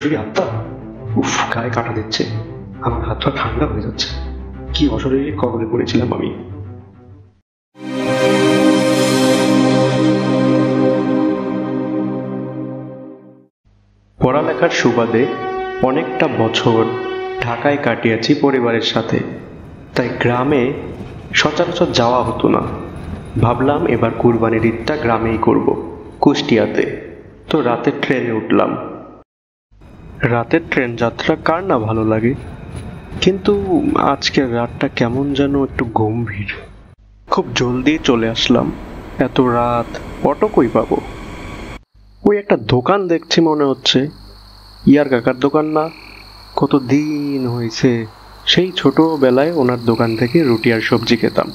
আত্মা, উফ, গায়ে কাটা দিচ্ছে, আমার হাত পা ঠান্ডা হয়ে যাচ্ছে। কি অশরীরী কবলে পড়েছিলাম আমি। পড়ালেখার সুবাদে অনেকটা বছর ঢাকায় কাটিয়েছি পরিবারের সাথে, তাই গ্রামে সচরাচর যাওয়া হতো না। ভাবলাম এবার কুরবানির ঈদটা গ্রামেই করব, কুষ্টিয়াতে। তো রাতের ট্রেনে উঠলাম। রাতের ট্রেন যাত্রা কার না ভালো লাগে, কিন্তু আজকের রাতটা কেমন যেন একটু গম্ভীর। খুব জলদি চলে আসলাম। এত রাত অটো কই পাবো? ওই একটা দোকান দেখছি, মনে হচ্ছে ইয়ার কাকার দোকান না? কত দিন হয়েছে সেই ছোটবেলায় ওনার দোকান থেকে রুটি আর সবজি খেতাম,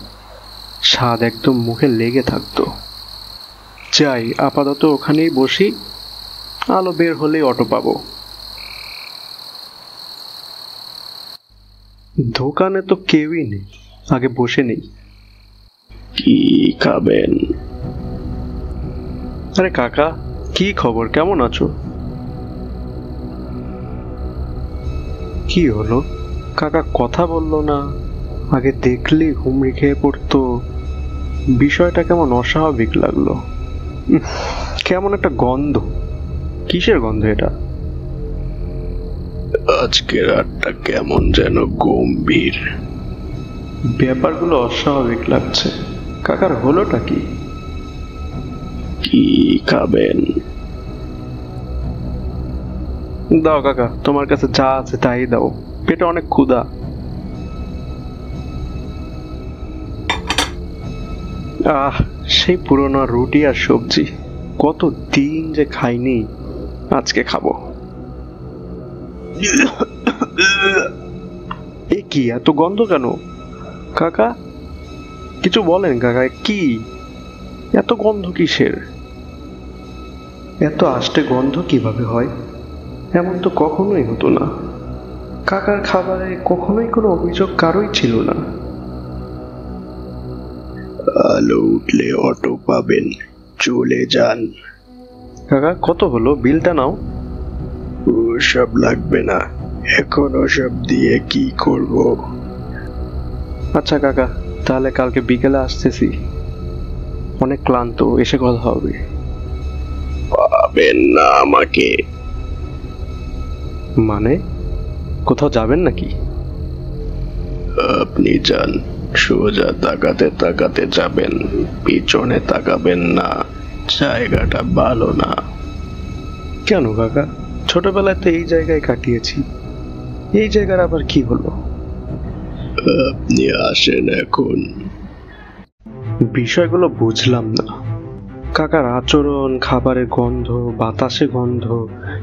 স্বাদ একদম মুখে লেগে থাকতো। যাই, আপাতত ওখানেই বসি, আলো বের হলেই অটো পাবো। দোকানে তো কেউই নেই, আগে বসে নেই। কি খাবেন? আরে কাকা, কি খবর, কেমন আছো? কি হলো, কাকা কথা বললো না? আগে দেখলি হুমড়ি খেয়ে পড়তো। বিষয়টা কেমন অস্বাভাবিক লাগলো। কেমন একটা গন্ধ। কিসের গন্ধ এটা? আজকে রাতটা কেমন যেন গম্ভীর। ব্যাপারগুলো অস্বাভাবিক লাগছে। কাকার হলোটা কি? কি খাবেন? দাও কাকা, তোমার কাছে যা আছে তাই দাও, পেটে অনেক ক্ষুধা। আহ, সেই পুরোনো রুটি আর সবজি, কত দিন যে খাইনি, আজকে খাবো। এ কি এত গন্ধ কেন? কাকা কিছু বলেন কাকা, কি এত গন্ধ কিসের? এত আষ্টে গন্ধ কিভাবে হয়? এমন তো কখনোই হতো না। কাকার খাবারে কখনোই কোনো অভিযোগ কারোই ছিল না। আলো উঠলে অটো পাবেন, চলে যান। কাকা কত হলো, বিলটা নাও। ওসব লাগবে না, এখন ওসব দিয়ে কি করব? আচ্ছা কাকা, তাহলে কালকে বিকেলে আসতেছি, অনেক ক্লান্ত, এসে কথা হবে। পাবেন না আমাকে? মানে কোথাও যাবেন নাকি? আপনি যান, সোজা তাকাতে তাকাতে যাবেন, পিছনে তাকাবেন না, জায়গাটা ভালো না। কেন কাকা, ছোটবেলায় তো এই জায়গায় কাটিয়েছি, এই জায়গার আবার কি হলো? আপনি আসেন এখন। বিষয়গুলো বুঝলাম না। কাকার আচরণ, খাবারের গন্ধ, বাতাসে গন্ধ,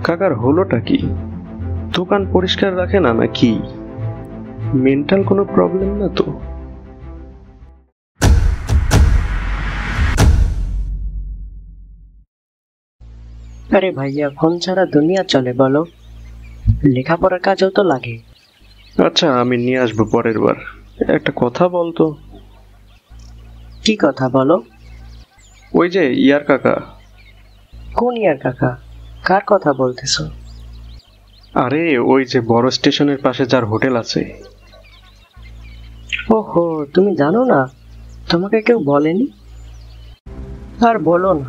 কাকার হলোটা কি? দোকান পরিষ্কার রাখে না নাকি? মেন্টাল কোনো প্রবলেম না তো? আরে ভাইয়া, ফোন ছাড়া দুনিয়া চলে বলো? লেখাপড়ার কাজও তো লাগে। আচ্ছা, আমি নিয়ে আসবো পরের বার। একটা কথা বলতো। কি কথা বলো? ওই যে ইয়ার কাকা। কোন ইয়ার কাকা? কার কথা বলতেছো? আরে ওই যে বড় স্টেশনের পাশে যার হোটেল আছে। ওহো, তুমি জানো না? তোমাকে কেউ বলেনি? আর বলো না,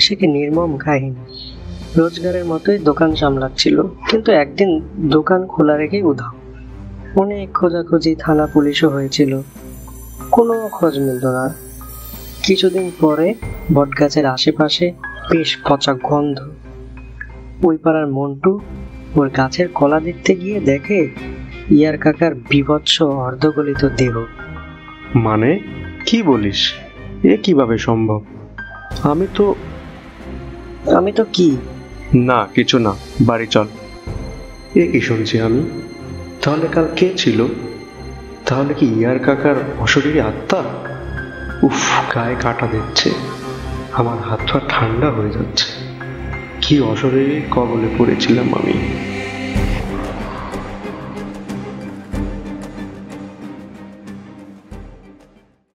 সে কি নির্মম কাহিনী। রোজগারের মতোই দোকান সামলাচ্ছিল, কিন্তু একদিন দোকান খোলা রেখে উধাও। অনেক খোঁজাখুঁজি, থানা পুলিশও হয়েছিল, কোনো খোঁজ মিলল না। কিছুদিন পরে বটগাছের আশেপাশে বেশ পচা গন্ধ। ওই পাড়ার মন্টু ওর গাছের কলা দেখতে গিয়ে দেখে ইয়ার কাকার বীভৎস অর্ধগলিত দেহ। মানে কি বলিস? এ কিভাবে সম্ভব? আমি তো কি? না, কিছু না, বাড়ি চল। এ কি শুনছি আমি? তাহলে কাল কে ছিল? তাহলে কি ইয়ার কাকার অশরীরী আত্মা? উফ, গায়ে কাটা দিচ্ছে, আমার হাত পা ঠান্ডা হয়ে যাচ্ছে। কি অশরীরী কবলে পড়েছিলাম আমি।